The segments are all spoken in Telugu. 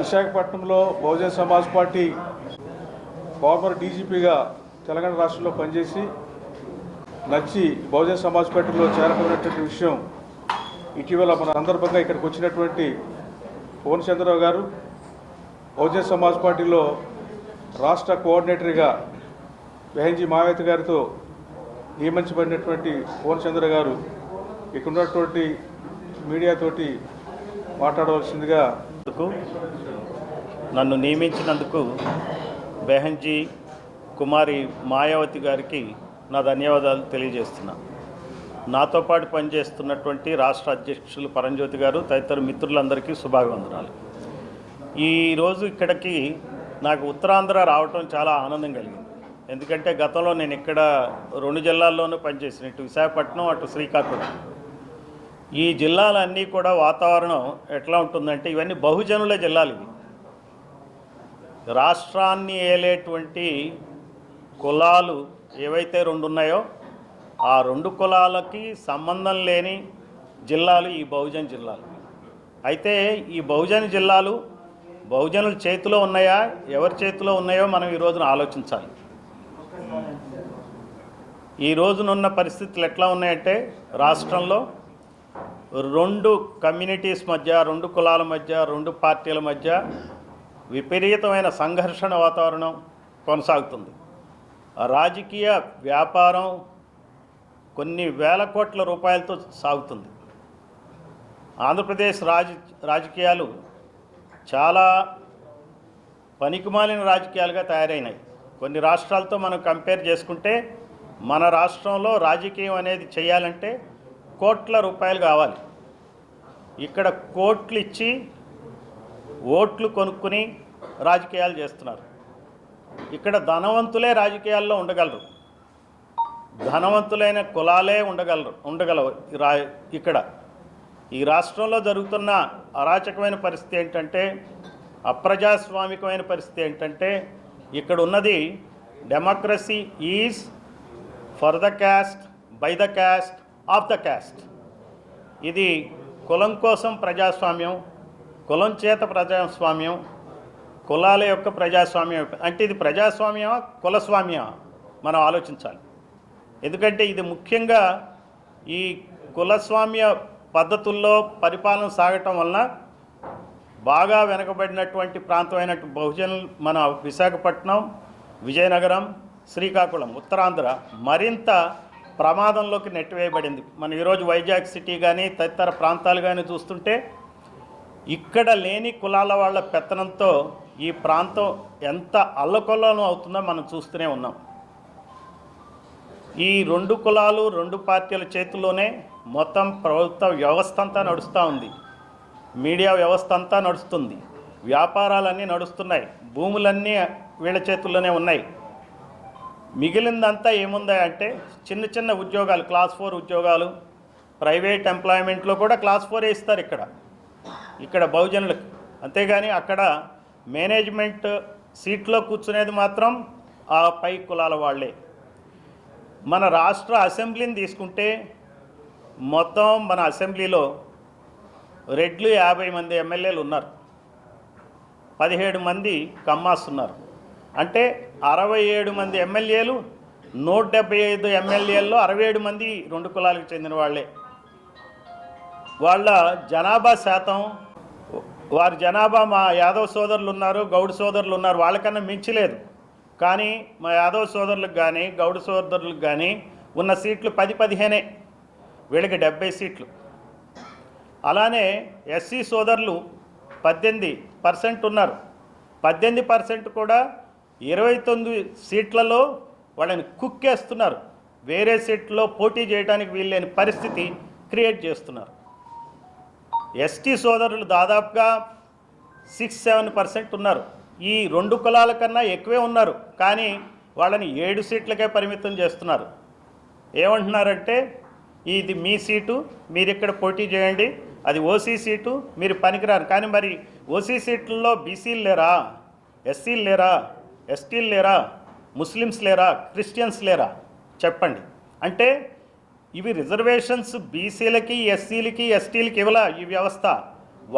విశాఖపట్నంలో బహుజన సమాజ్ పార్టీ ఫార్మర్ డీజీపీగా తెలంగాణ రాష్ట్రంలో పనిచేసి నచ్చి బహుజన సమాజ్ పార్టీలో చేరకపోయినటువంటి విషయం ఇటీవల మన సందర్భంగా ఇక్కడికి వచ్చినటువంటి పూర్ణచంద్రరావు గారు బహుజన సమాజ్ పార్టీలో రాష్ట్ర కోఆర్డినేటర్గా బెహెన్జీ మాయావతి గారితో నియమించబడినటువంటి పూర్ణచంద్ర గారు ఇక్కడ ఉన్నటువంటి మీడియాతోటి మాట్లాడవలసిందిగా నన్ను నియమించినందుకు బెహెన్జీ కుమారి మాయావతి గారికి నా ధన్యవాదాలు తెలియజేస్తున్నా. నాతో పాటు పనిచేస్తున్నటువంటి రాష్ట్ర అధ్యక్షులు పరంజ్యోతి గారు తదితర మిత్రులందరికీ శుభాభివందనాలు. ఈరోజు ఇక్కడికి నాకు ఉత్తరాంధ్ర రావటం చాలా ఆనందం కలిగింది. ఎందుకంటే గతంలో నేను ఇక్కడ 2 జిల్లాల్లోనూ పనిచేసిన, ఇటు విశాఖపట్నం అటు శ్రీకాకుళం. ఈ జిల్లాలన్నీ కూడా వాతావరణం ఎట్లా ఉంటుందంటే ఇవన్నీ బహుజనుల జిల్లాలు. ఇవి రాష్ట్రాన్ని ఏలేటువంటి కులాలు ఏవైతే 2 ఉన్నాయో ఆ 2 కులాలకి సంబంధం లేని జిల్లాలు ఈ బహుజన జిల్లాలు. అయితే ఈ బహుజన జిల్లాలు బహుజనుల చేతిలో ఉన్నాయా, ఎవరి చేతిలో ఉన్నాయో మనం ఈ రోజున ఆలోచించాలి. ఈ రోజునున్న పరిస్థితులు ఎట్లా ఉన్నాయంటే రాష్ట్రంలో 2 కమ్యూనిటీస్ మధ్య, 2 కులాల మధ్య, 2 పార్టీల మధ్య విపరీతమైన సంఘర్షణ వాతావరణం కొనసాగుతుంది. రాజకీయ వ్యాపారం కొన్ని వేల కోట్ల రూపాయలతో సాగుతుంది. ఆంధ్రప్రదేశ్ రాజకీయాలు చాలా పనికిమాలిన రాజకీయాలుగా తయారైనాయి. కొన్ని రాష్ట్రాలతో మనం కంపేర్ చేసుకుంటే మన రాష్ట్రంలో రాజకీయం అనేది చేయాలంటే కోట్ల రూపాయలు కావాలి. ఇక్కడ కోట్లు ఇచ్చి ఓట్లు కొనుక్కుని రాజకీయాలు చేస్తున్నారు. ఇక్కడ ధనవంతులే రాజకీయాల్లో ఉండగలరు, ధనవంతులైన కులాలే ఉండగలవు. ఇక్కడ ఈ రాష్ట్రంలో జరుగుతున్న అరాచకమైన పరిస్థితి ఏంటంటే, అప్రజాస్వామికమైన పరిస్థితి ఏంటంటే, ఇక్కడ ఉన్నది democracy is for the cast, by the cast, of the cast. ఇది కులం కోసం ప్రజాస్వామ్యం, కులం చేత ప్రజాస్వామ్యం, కులాల యొక్క ప్రజాస్వామ్యం. అంటే ఇది ప్రజాస్వామ్యమా కులస్వామ్యమా మనం ఆలోచించాలి. ఎందుకంటే ఇది ముఖ్యంగా ఈ కులస్వామ్య పద్ధతుల్లో పరిపాలన సాగటం వలన బాగా వెనకబడినటువంటి ప్రాంతమైన బహుజనులు మన విశాఖపట్నం, విజయనగరం, శ్రీకాకుళం, ఉత్తరాంధ్ర మరింత ప్రమాదంలోకి నెట్టివేయబడింది. మనం ఈరోజు వైజాగ్ సిటీ కానీ తదితర ప్రాంతాలు కానీ చూస్తుంటే ఇక్కడ లేని కులాల వాళ్ళ పెత్తనంతో ఈ ప్రాంతం ఎంత అల్లకొల్లం అవుతుందో మనం చూస్తూనే ఉన్నాం. ఈ 2 కులాలు 2 పార్టీల చేతుల్లోనే మొత్తం ప్రభుత్వ వ్యవస్థ అంతా నడుస్తూ ఉంది, మీడియా వ్యవస్థ అంతా నడుస్తుంది, వ్యాపారాలన్నీ నడుస్తున్నాయి, భూములన్నీ వీళ్ళ చేతుల్లోనే ఉన్నాయి. మిగిలిందంతా ఏముందా అంటే చిన్న చిన్న ఉద్యోగాలు, క్లాస్ 4 ఉద్యోగాలు, ప్రైవేట్ ఎంప్లాయ్మెంట్లో కూడా క్లాస్ 4 ఇస్తారు ఇక్కడ బహుజనులకు. అంతేగాని అక్కడ మేనేజ్మెంట్ సీట్లో కూర్చునేది మాత్రం ఆ పై కులాల వాళ్ళే. మన రాష్ట్ర అసెంబ్లీని తీసుకుంటే మొత్తం మన అసెంబ్లీలో రెడ్లు 50 మంది ఎమ్మెల్యేలు ఉన్నారు, 17 మంది కమ్మాస్ ఉన్నారు. అంటే 67 మంది ఎమ్మెల్యేలు, 175 ఎమ్మెల్యేల్లో 67 మంది 2 కులాలకు చెందిన వాళ్ళే. వాళ్ళ జనాభా శాతం, వారి జనాభా మా యాదవ్ సోదరులు ఉన్నారు, గౌడ్ సోదరులు ఉన్నారు, వాళ్ళకన్నా మించలేదు. కానీ మా యాదవ్ సోదరులకు కానీ గౌడ్ సోదరులకు కానీ ఉన్న సీట్లు 10-15, వీళ్ళకి 70 సీట్లు. అలానే ఎస్సీ సోదరులు 18% ఉన్నారు. 18% కూడా 29 సీట్లలో వాళ్ళని కుక్కేస్తున్నారు. వేరే సీట్లలో పోటీ చేయడానికి వీల్లేని పరిస్థితి క్రియేట్ చేస్తున్నారు. ఎస్టీ సోదరులు దాదాపుగా 6-7% ఉన్నారు. ఈ 2 కులాల కన్నా ఎక్కువే ఉన్నారు, కానీ వాళ్ళని 7 సీట్లకే పరిమితం చేస్తున్నారు. ఏమంటున్నారంటే ఇది మీ సీటు, మీరు ఇక్కడ పోటీ చేయండి, అది ఓసీ సీటు, మీరు పనికిరారు. కానీ మరి ఓసీ సీట్లలో బీసీలు లేరా, ఎస్సీలు లేరా, ఎస్టీలు లేరా, ముస్లిమ్స్ లేరా, క్రిస్టియన్స్ లేరా చెప్పండి. అంటే ఇవి రిజర్వేషన్స్ బీసీలకి, ఎస్సీలకి, ఎస్టీలకి ఇవ్వలా ఈ వ్యవస్థ.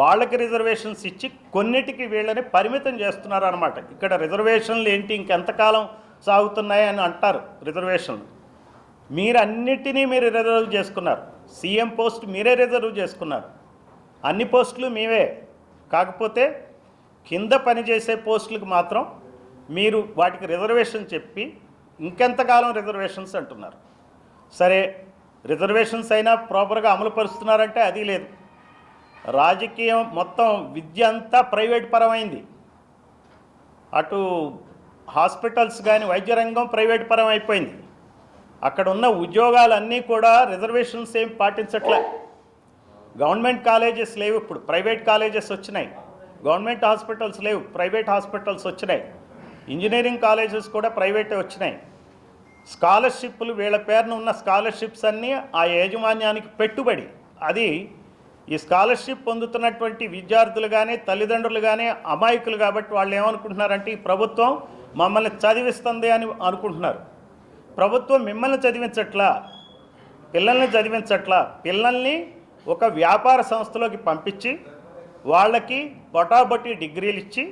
వాళ్ళకి రిజర్వేషన్స్ ఇచ్చి కొన్నిటికి వీళ్ళని పరిమితం చేస్తున్నారు అనమాట. ఇక్కడ రిజర్వేషన్లు ఏంటి, ఇంకెంతకాలం సాగుతున్నాయి అని అంటారు. రిజర్వేషన్లు మీరు అన్నిటినీ మీరు రిజర్వ్ చేసుకున్నారు. సీఎం పోస్ట్ మీరే రిజర్వ్ చేసుకున్నారు. అన్ని పోస్టులు మీవే. కాకపోతే కింద పనిచేసే పోస్టులకు మాత్రం మీరు వాటికి రిజర్వేషన్ చెప్పి ఇంకెంతకాలం రిజర్వేషన్స్ అంటున్నారు. సరే, రిజర్వేషన్స్ అయినా ప్రాపర్గా అమలు పరుస్తున్నారంటే అది లేదు. రాజకీయం మొత్తం విద్య అంతా ప్రైవేట్ పరమైంది. అటు హాస్పిటల్స్ కానీ వైద్య రంగం ప్రైవేట్ పరం అయిపోయింది. అక్కడ ఉన్న ఉద్యోగాలన్నీ కూడా రిజర్వేషన్స్ ఏం పాటించట్లే. గవర్నమెంట్ కాలేజెస్ లేవు, ఇప్పుడు ప్రైవేట్ కాలేజెస్ వచ్చినాయి. గవర్నమెంట్ హాస్పిటల్స్ లేవు, ప్రైవేట్ హాస్పిటల్స్ వచ్చినాయి. ఇంజనీరింగ్ కాలేజెస్ కూడా ప్రైవేటే వచ్చినాయి. స్కాలర్షిప్లు, వీళ్ళ పేరున ఉన్న స్కాలర్షిప్స్ అన్నీ ఆ యాజమాన్యానికి పెట్టుబడి. అది ఈ స్కాలర్షిప్ పొందుతున్నటువంటి విద్యార్థులు కానీ తల్లిదండ్రులు కానీ అమాయకులు. కాబట్టి వాళ్ళు ఏమనుకుంటున్నారంటే ఈ ప్రభుత్వం మమ్మల్ని చదివిస్తుంది అని అనుకుంటున్నారు. ప్రభుత్వం మిమ్మల్ని చదివించట్లా, పిల్లల్ని చదివించట్లా. పిల్లల్ని ఒక వ్యాపార సంస్థలోకి పంపించి వాళ్ళకి బొటాబొట్టి డిగ్రీలు ఇచ్చి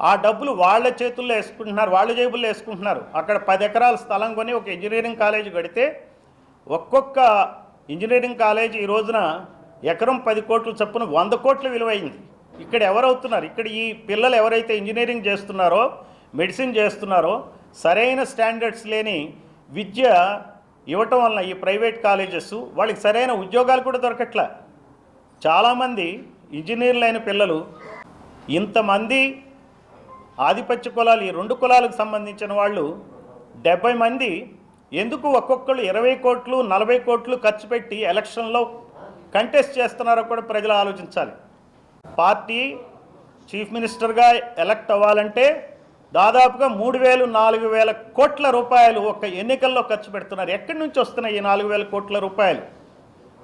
ఆ డబ్బులు వాళ్ళ చేతుల్లో వేసుకుంటున్నారు, వాళ్ళ జేబుల్లో వేసుకుంటున్నారు. అక్కడ 10 ఎకరాల స్థలం కొని ఒక ఇంజనీరింగ్ కాలేజీ కడితే ఒక్కొక్క ఇంజనీరింగ్ కాలేజీ ఈ రోజున ఎకరం 10 కోట్ల చొప్పున 100 కోట్ల విలువైంది. ఇక్కడ ఎవరవుతున్నారు? ఇక్కడ ఈ పిల్లలు ఎవరైతే ఇంజనీరింగ్ చేస్తున్నారో, మెడిసిన్ చేస్తున్నారో, సరైన స్టాండర్డ్స్ లేని విద్య ఇవ్వటం వలన ఈ ప్రైవేట్ కాలేజెస్ వాళ్ళకి సరైన ఉద్యోగాలు కూడా దొరకట్లే. చాలామంది ఇంజనీర్లైన పిల్లలు, ఇంతమంది ఆధిపత్య కులాలు, ఈ 2 కులాలకు సంబంధించిన వాళ్ళు 70 మంది ఎందుకు ఒక్కొక్కళ్ళు 20 కోట్లు 40 కోట్లు ఖర్చు పెట్టి ఎలక్షన్లో కంటెస్ట్ చేస్తున్నారో కూడా ప్రజలు ఆలోచించాలి. పార్టీ చీఫ్ మినిస్టర్గా ఎలక్ట్ అవ్వాలంటే దాదాపుగా 3,000-4,000 కోట్ల రూపాయలు ఒక ఎన్నికల్లో ఖర్చు పెడుతున్నారు. ఎక్కడి నుంచి వస్తున్నాయి ఈ 4,000 కోట్ల రూపాయలు?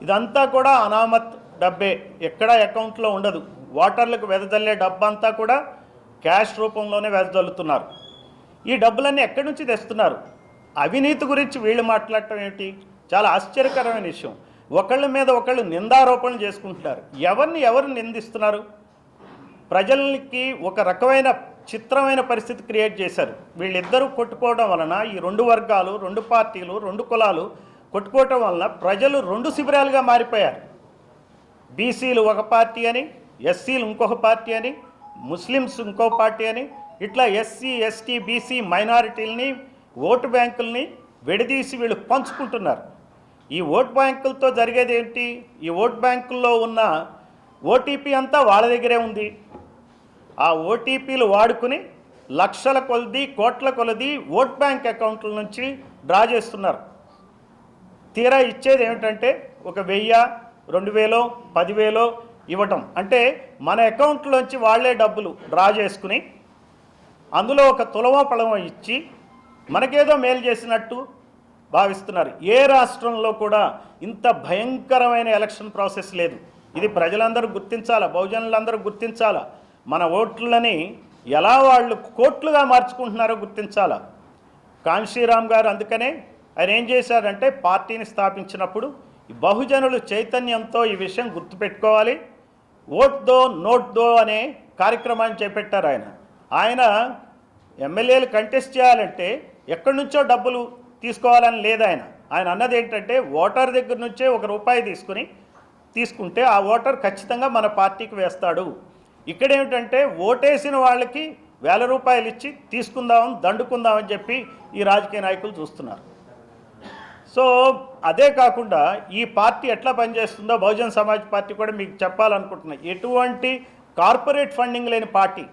ఇదంతా కూడా అనామత్ డబ్బే, ఎక్కడా అకౌంట్లో ఉండదు. ఓటర్లకు వెదజల్లే డబ్బంతా కూడా క్యాష్ రూపంలోనే వెదజల్లుతున్నారు. ఈ డబ్బులన్నీ ఎక్కడి నుంచి తెస్తున్నారు? అవినీతి గురించి వీళ్ళు మాట్లాడటం ఏమిటి? చాలా ఆశ్చర్యకరమైన విషయం. ఒకళ్ళ మీద ఒకళ్ళు నిందారోపణలు చేసుకుంటున్నారు. ఎవరు నిందిస్తున్నారు? ప్రజలకి ఒక రకమైన చిత్రమైన పరిస్థితి క్రియేట్ చేశారు. వీళ్ళిద్దరూ కొట్టుకోవడం వలన ఈ 2 వర్గాలు, 2 పార్టీలు, 2 కులాలు కొట్టుకోవటం వలన ప్రజలు 2 శిబిరాలుగా మారిపోయారు. బీసీలు ఒక పార్టీ అని, ఎస్సీలు ఇంకొక పార్టీ అని, ముస్లిమ్స్ ఇంకో పార్టీ అని, ఇట్లా ఎస్సీ, ఎస్టీ, బీసీ మైనారిటీలని, ఓటు బ్యాంకుల్ని విడదీసి వీళ్ళు పంచుకుంటున్నారు. ఈ ఓటు బ్యాంకులతో జరిగేది ఏంటి? ఈ ఓటు బ్యాంకుల్లో ఉన్న ఓటీపీ అంతా వాళ్ళ దగ్గరే ఉంది. ఆ ఓటీపీలు వాడుకుని లక్షల కొలది, కోట్ల కొలది ఓట్ బ్యాంక్ అకౌంట్ల నుంచి డ్రా చేస్తున్నారు. తీరా ఇచ్చేది ఏమిటంటే ఒక 1000, 2000, 10,000 ఇవ్వటం. అంటే మన అకౌంట్లోంచి వాళ్లే డబ్బులు డ్రా చేసుకుని అందులో ఒక తులమో పళమో ఇచ్చి మనకేదో మేలు చేసినట్టు భావిస్తున్నారు. ఏ రాష్ట్రంలో కూడా ఇంత భయంకరమైన ఎలక్షన్ ప్రాసెస్ లేదు. ఇది ప్రజలందరూ గుర్తించాలా, బహుజనులందరూ గుర్తించాలా. మన ఓట్లని ఎలా వాళ్ళు కోట్లుగా మార్చుకుంటున్నారో గుర్తించాలా. కాన్షీరామ్ గారు అందుకనే ఆయన ఏం చేశారంటే పార్టీని స్థాపించినప్పుడు బహుజనులు చైతన్యంతో ఈ విషయం గుర్తుపెట్టుకోవాలి. ఓట్ దో నోట్ దో అనే కార్యక్రమాన్ని చేపట్టారు. ఆయన ఎమ్మెల్యేలు కంటెస్ట్ చేయాలంటే ఎక్కడి నుంచో డబ్బులు తీసుకోవాలని లేదు. ఆయన అన్నది ఏంటంటే ఓటర్ దగ్గర నుంచే ₹1 తీసుకుంటే ఆ ఓటర్ ఖచ్చితంగా మన పార్టీకి వేస్తాడు. ఇక్కడేమిటంటే ఓటేసిన వాళ్ళకి ₹1,000 ఇచ్చి తీసుకుందామని, దండుకుందామని చెప్పి ఈ రాజకీయ నాయకులు చూస్తున్నారు. సో అదే కాకుండా ఈ పార్టీ ఎట్లా పనిచేస్తుందో బహుజన్ సమాజ్ పార్టీ కూడా మీకు చెప్పాలనుకుంటున్నా. ఎటువంటి కార్పొరేట్ ఫండింగ్ లేని పార్టీ,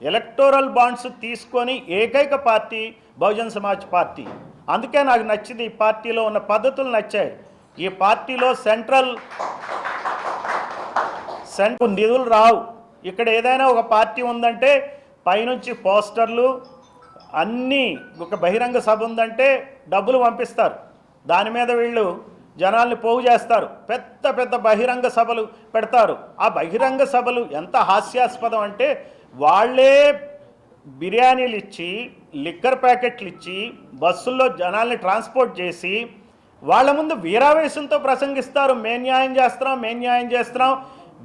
ఎలక్టోరల్ బాండ్స్ తీసుకొని ఏకైక పార్టీ బహుజన్ సమాజ్ పార్టీ. అందుకే నాకు నచ్చింది, ఈ పార్టీలో ఉన్న పద్ధతులు నచ్చాయి. ఈ పార్టీలో సెంట్రల్ నిధులు రావు. ఇక్కడ ఏదైనా ఒక పార్టీ ఉందంటే పైనుంచి పోస్టర్లు అన్నీ, ఒక బహిరంగ సభ ఉందంటే డబ్బులు పంపిస్తారు. దాని మీద వీళ్ళు జనాల్ని పోగు చేస్తారు. పెద్ద పెద్ద బహిరంగ సభలు పెడతారు. ఆ బహిరంగ సభలు ఎంత హాస్యాస్పదం అంటే వాళ్ళే బిర్యానీలు ఇచ్చి, లిక్కర్ ప్యాకెట్లు ఇచ్చి, బస్సుల్లో జనాల్ని ట్రాన్స్పోర్ట్ చేసి వాళ్ళ ముందు వీరావేశంతో ప్రసంగిస్తారు. మేం న్యాయం చేస్తున్నాం, మేం న్యాయం చేస్తున్నాం,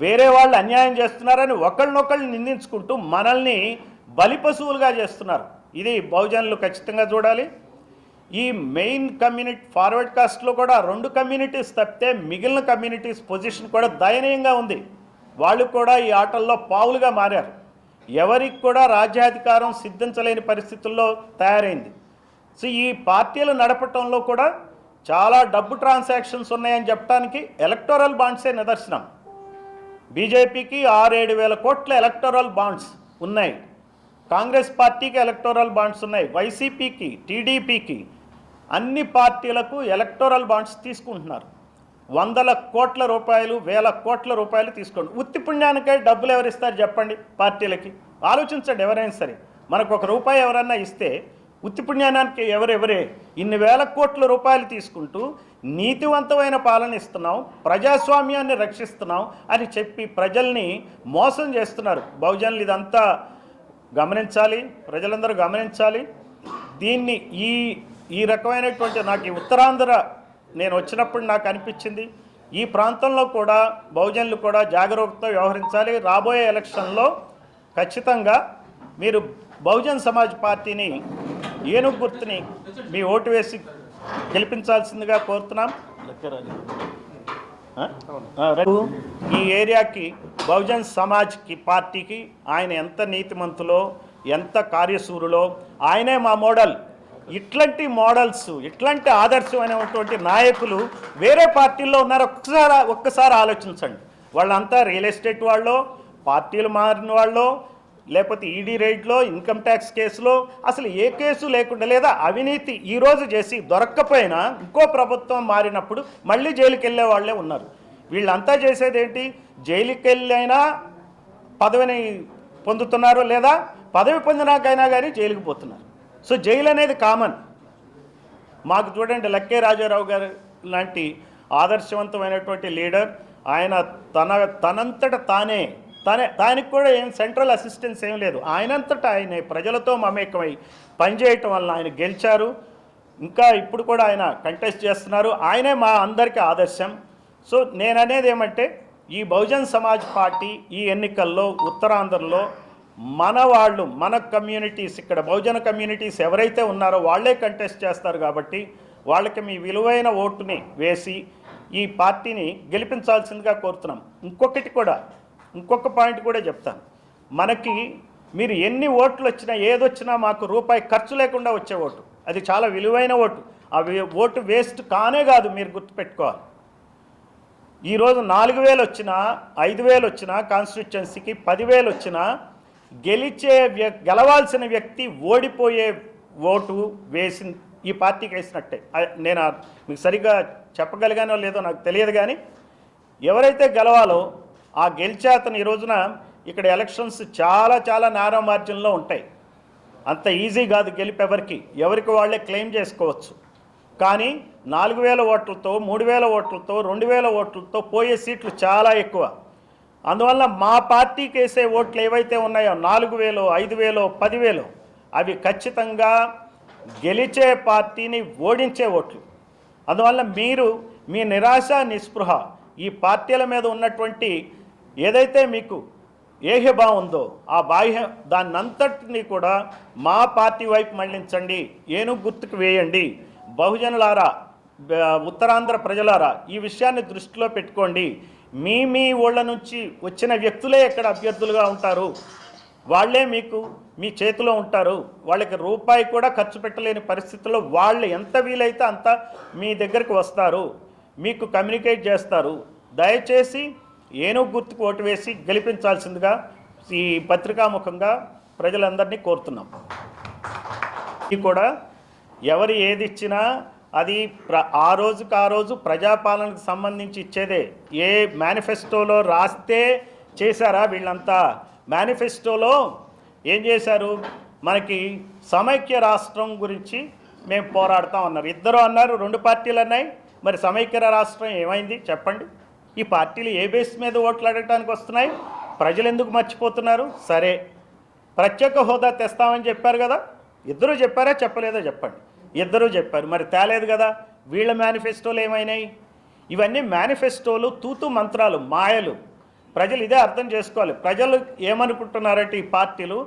వేరే వాళ్ళు అన్యాయం చేస్తున్నారని ఒకళ్ళనొకళ్ళు నిందించుకుంటూ మనల్ని బలిపశువులుగా చేస్తున్నారు. ఇది బహుజనులు ఖచ్చితంగా చూడాలి. ఈ మెయిన్ కమ్యూనిటీ ఫార్వర్డ్ కాస్ట్లో కూడా 2 కమ్యూనిటీస్ తప్పితే మిగిలిన కమ్యూనిటీస్ పొజిషన్ కూడా దయనీయంగా ఉంది. వాళ్ళు కూడా ఈ ఆటల్లో పావులుగా మారారు. ఎవరికి కూడా రాజ్యాధికారం సిద్ధించలేని పరిస్థితుల్లో తయారైంది. సో ఈ పార్టీలు నడపటంలో కూడా చాలా డబ్బు ట్రాన్సాక్షన్స్ ఉన్నాయని చెప్పడానికి ఎలక్టోరల్ బాండ్సే నిదర్శనం. బీజేపీకి 6-7 వేల కోట్ల ఎలక్టోరల్ బాండ్స్ ఉన్నాయి, కాంగ్రెస్ పార్టీకి ఎలక్టోరల్ బాండ్స్ ఉన్నాయి, వైసీపీకి, టీడీపీకి, అన్ని పార్టీలకు ఎలక్టోరల్ బాండ్స్ తీసుకుంటున్నారు. 100 కోట్ల రూపాయలు, 1000 కోట్ల రూపాయలు తీసుకోండి. ఉత్తి పుణ్యానికే డబ్బులు ఎవరిస్తారు చెప్పండి పార్టీలకి? ఆలోచించండి. ఎవరైనా సరే మనకు ₹1 ఎవరన్నా ఇస్తే ఉత్తి పుణ్యానికి ఎవరెవరే ఇన్ని 1000 కోట్ల రూపాయలు తీసుకుంటూ నీతివంతమైన పాలన ఇస్తున్నాం, ప్రజాస్వామ్యాన్ని రక్షిస్తున్నాం అని చెప్పి ప్రజల్ని మోసం చేస్తున్నారు బహుజనులు. ఇదంతా గమనించాలి, ప్రజలందరూ గమనించాలి. దీన్ని ఈ రకమైనటువంటి నాకు ఈ ఉత్తరాంధ్ర నేను వచ్చినప్పుడు నాకు అనిపించింది, ఈ ప్రాంతంలో కూడా బహుజనులు కూడా జాగరూకతతో వ్యవహరించాలి. రాబోయే ఎలక్షన్లో ఖచ్చితంగా మీరు బహుజన్ సమాజ్ పార్టీని, ఏనుగు గుర్తుని మీ ఓటు వేసి గెలిపించాల్సిందిగా కోరుతున్నాం. ఈ ఏరియాకి బహుజన్ సమాజ్కి పార్టీకి ఆయన ఎంత నీతిమంతులో, ఎంత కార్యశూరులో, ఆయనే మా మోడల్. ఇట్లాంటి మోడల్స్, ఇట్లాంటి ఆదర్శమైనటువంటి నాయకులు వేరే పార్టీల్లో ఉన్నారు. ఒక్కసారి ఆలోచించండి. వాళ్ళంతా రియల్ ఎస్టేట్ వాళ్ళు, పార్టీలు మారిన వాళ్ళు, లేకపోతే ఈడీ రైడ్లో, ఇన్కమ్ ట్యాక్స్ కేసులో, అసలు ఏ కేసు లేకుండా, లేదా అవినీతి ఈరోజు చేసి దొరక్కపోయినా ఇంకో ప్రభుత్వం మారినప్పుడు మళ్ళీ జైలుకి వెళ్ళే వాళ్ళే ఉన్నారు. వీళ్ళంతా చేసేది ఏంటి? జైలుకి వెళ్ళైనా పదవిని పొందుతున్నారు, లేదా పదవి పొందినాకైనా కానీ జైలుకి పోతున్నారు. సో జైలు అనేది కామన్. మాకు చూడండి, లక్కే రాజారావు గారు లాంటి ఆదర్శవంతమైనటువంటి లీడర్, ఆయన తనంతట దానికి కూడా ఏం సెంట్రల్ అసిస్టెన్స్ ఏం లేదు. ఆయనంతటా ఆయనే ప్రజలతో మమేకమై పనిచేయటం వల్ల ఆయన గెలిచారు. ఇంకా ఇప్పుడు కూడా ఆయన కంటెస్ట్ చేస్తున్నారు. ఆయనే మా అందరికీ ఆదర్శం. సో నేను అనేది ఏమంటే, ఈ బహుజన్ సమాజ్ పార్టీ ఈ ఎన్నికల్లో ఉత్తరాంధ్రలో మన వాళ్ళు, మన కమ్యూనిటీస్, ఇక్కడ బహుజన కమ్యూనిటీస్ ఎవరైతే ఉన్నారో వాళ్ళే కంటెస్ట్ చేస్తారు. కాబట్టి వాళ్ళకి మీ విలువైన ఓటుని వేసి ఈ పార్టీని గెలిపించాల్సిందిగా కోరుతున్నాం. ఇంకొక పాయింట్ కూడా చెప్తాను. మనకి మీరు ఎన్ని ఓట్లు వచ్చినా, ఏదొచ్చినా మాకు రూపాయి ఖర్చు లేకుండా వచ్చే ఓటు, అది చాలా విలువైన ఓటు. ఆ ఓటు వేస్ట్ కానే కాదు, మీరు గుర్తుపెట్టుకోవాలి. ఈరోజు 4000 వచ్చినా, 5000 వచ్చినా, కాన్స్టిట్యున్సీకి 10,000 వచ్చినా గెలవాల్సిన వ్యక్తి ఓడిపోయే ఓటు వేసి ఈ పార్టీకి వేసినట్టే. నేను మీకు సరిగ్గా చెప్పగలిగానో లేదో నాకు తెలియదు, కానీ ఎవరైతే గెలవాలో ఆ గెలిచే అతను ఈ రోజున ఇక్కడ ఎలక్షన్స్ చాలా నారో మార్జిన్లో ఉంటాయి. అంత ఈజీ కాదు గెలిపి. ఎవరికి వాళ్ళే క్లెయిమ్ చేసుకోవచ్చు. కానీ 4000 ఓట్లతో, 3000 ఓట్లతో, 2000 ఓట్లతో పోయే సీట్లు చాలా ఎక్కువ. అందువల్ల మా పార్టీకి వేసే ఓట్లు ఏవైతే ఉన్నాయో 4000, 5000, 10,000 అవి ఖచ్చితంగా గెలిచే పార్టీని ఓడించే ఓట్లు. అందువల్ల మీరు మీ నిరాశ, నిస్పృహ, ఈ పార్టీల మీద ఉన్నటువంటి ఏదైతే మీకు ఏహ్యభావం ఉందో ఆ దాన్నంతటినీ కూడా మా పార్టీ వైపు మళ్లించండి, ఏనుగు గుర్తుకు వేయండి. బహుజనులారా, ఉత్తరాంధ్ర ప్రజలారా, ఈ విషయాన్ని దృష్టిలో పెట్టుకోండి. మీ ఊళ్ళ నుంచి వచ్చిన వ్యక్తులే ఇక్కడ అభ్యర్థులుగా ఉంటారు. వాళ్ళే మీకు మీ చేతిలో ఉంటారు. వాళ్ళకి రూపాయి కూడా ఖర్చు పెట్టలేని పరిస్థితుల్లో వాళ్ళు ఎంత వీలైతే అంత మీ దగ్గరికి వస్తారు, మీకు కమ్యూనికేట్ చేస్తారు. దయచేసి ఏనుగు గుర్తుకు ఓటు వేసి గెలిపించాల్సిందిగా ఈ పత్రికాముఖంగా ప్రజలందరినీ కోరుతున్నాం. ఇది కూడా ఎవరు ఏది ఇచ్చినా అది ఆ రోజు ప్రజాపాలనకు సంబంధించి ఇచ్చేదే. ఏ మేనిఫెస్టోలో రాస్తే చేశారా? వీళ్ళంతా మేనిఫెస్టోలో ఏం చేశారు? మనకి సమైక్య రాష్ట్రం గురించి మేము పోరాడుతాం అన్నారు. ఇద్దరు అన్నారు, 2 పార్టీలు అన్నాయి. మరి సమైక్య రాష్ట్రం ఏమైంది చెప్పండి? ఈ పార్టీలు ఏ బేస్ మీద ఓట్లు అడగటానికి వస్తున్నాయి? ప్రజలు ఎందుకు మర్చిపోతున్నారు? సరే, ప్రత్యేక హోదా తెస్తామని చెప్పారు కదా, ఇద్దరు చెప్పారా చెప్పలేదో చెప్పండి. ఇద్దరూ చెప్పారు, మరి తేలేదు కదా. వీళ్ళ మేనిఫెస్టోలు ఏమైనాయి? ఇవన్నీ మేనిఫెస్టోలు తూతు మంత్రాలు, మాయలు. ప్రజలు ఇదే అర్థం చేసుకోవాలి. ప్రజలు ఏమనుకుంటున్నారంటే ఈ పార్టీలు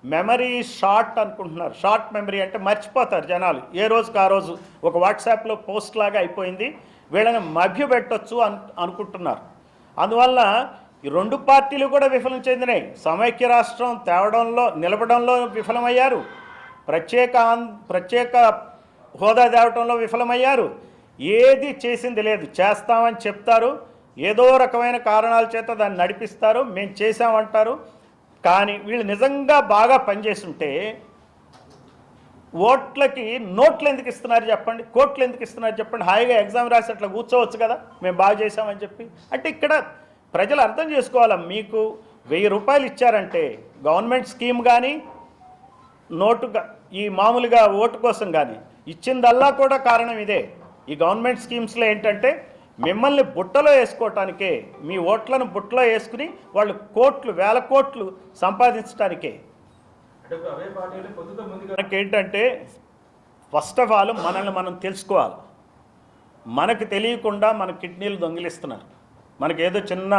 మెమరీ షార్ట్ అనుకుంటున్నారు. షార్ట్ మెమరీ అంటే మర్చిపోతారు జనాలు. ఏ రోజుకి ఆ రోజు ఒక వాట్సాప్లో పోస్ట్ లాగా అయిపోయింది, వీళ్ళని మభ్యపెట్టొచ్చు అనుకుంటున్నారు. అందువల్ల ఈ రెండు పార్టీలు కూడా విఫలం చెందినాయి. సమైక్య రాష్ట్రం తేవడంలో నిలబడంలో విఫలమయ్యారు, ప్రత్యేక హోదా తేవడంలో విఫలమయ్యారు. ఏది చేసింది లేదు. చేస్తామని చెప్తారు, ఏదో రకమైన కారణాల చేత దాన్ని నడిపిస్తారు, మేము చేసామంటారు. కానీ వీళ్ళు నిజంగా బాగా పనిచేస్తుంటే ఓట్లకి నోట్లు ఎందుకు ఇస్తున్నారు చెప్పండి, కోట్లు ఎందుకు ఇస్తున్నారు చెప్పండి. హాయిగా ఎగ్జామ్ రాసి అట్లా కూర్చోవచ్చు కదా, మేము బాగా చేసామని చెప్పి. అంటే ఇక్కడ ప్రజలు అర్థం చేసుకోవాలా, మీకు 1000 రూపాయలు ఇచ్చారంటే గవర్నమెంట్ స్కీమ్ కానీ నోటుగా ఈ మామూలుగా ఓటు కోసం కానీ ఇచ్చిందల్లా కూడా కారణం ఇదే. ఈ గవర్నమెంట్ స్కీమ్స్లో ఏంటంటే మిమ్మల్ని బుట్టలో వేసుకోవటానికే, మీ ఓట్లను బుట్టలో వేసుకుని వాళ్ళు వేల కోట్లు సంపాదించడానికే. మనకేంటంటే ఫస్ట్ ఆఫ్ ఆల్ మనల్ని మనం తెలుసుకోవాలి. మనకు తెలియకుండా మన కిడ్నీలు దొంగిలిస్తున్నారు. మనకి ఏదో చిన్న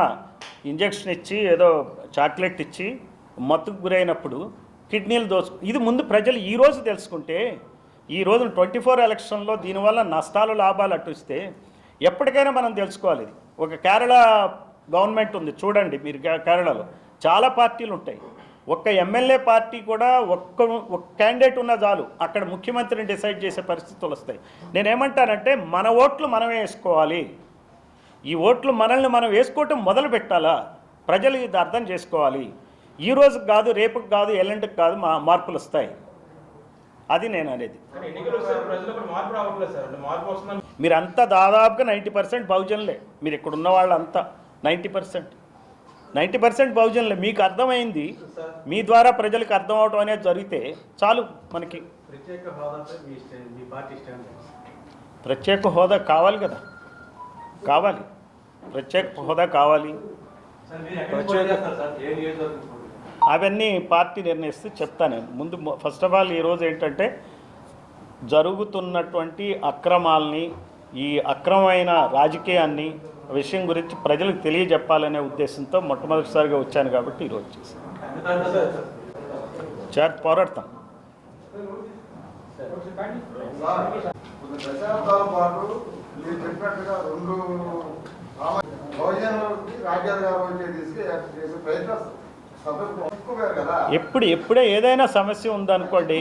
ఇంజెక్షన్ ఇచ్చి ఏదో చాక్లెట్ ఇచ్చి మత్తుకు గురైనప్పుడు కిడ్నీలు ఇది ముందు ప్రజలు ఈరోజు తెలుసుకుంటే, ఈ రోజున 24 ఎలక్షన్లో దీనివల్ల నష్టాలు లాభాలు అట్టిస్తే ఎప్పటికైనా మనం తెలుసుకోవాలి. ఇది ఒక కేరళ గవర్నమెంట్ ఉంది చూడండి మీరు, కేరళలో చాలా పార్టీలు ఉంటాయి. ఒక్క ఎమ్మెల్యే పార్టీ కూడా ఒక్క క్యాండిడేట్ ఉన్న చాలు అక్కడ ముఖ్యమంత్రిని డిసైడ్ చేసే పరిస్థితులు వస్తాయి. నేనేమంటానంటే మన ఓట్లు మనమే వేసుకోవాలి. ఈ ఓట్లు మనల్ని మనం వేసుకోవటం మొదలు పెట్టాలా, ప్రజలు ఇది అర్థం చేసుకోవాలి. ఈ రోజుకి కాదు, రేపుకి కాదు, ఎల్లుండికి కాదు మార్పులు వస్తాయి. అది నేను అనేది. మీరంతా దాదాపుగా 90% బహుజనులే. మీరు ఇక్కడ ఉన్న వాళ్ళంతా 90% బహుజనులే. మీకు అర్థమైంది, మీ ద్వారా ప్రజలకు అర్థం అవడం అనేది జరిగితే చాలు. మనకి ప్రత్యేక హోదా కావాలి కదా, కావాలి. ప్రత్యేక హోదా కావాలి. అవన్నీ పార్టీ నిర్ణయిస్తే చెప్తాను నేను. ముందు ఫస్ట్ ఆఫ్ ఆల్ ఈరోజు ఏంటంటే జరుగుతున్నటువంటి అక్రమాలని, ఈ అక్రమమైన రాజకీయాన్ని విషయం గురించి ప్రజలకు తెలియజెప్పాలనే ఉద్దేశంతో మొట్టమొదటిసారిగా వచ్చాను కాబట్టి ఈరోజు చేసి పోరాడతాం. ఎప్పుడే ఏదైనా సమస్య ఉందనుకోండి,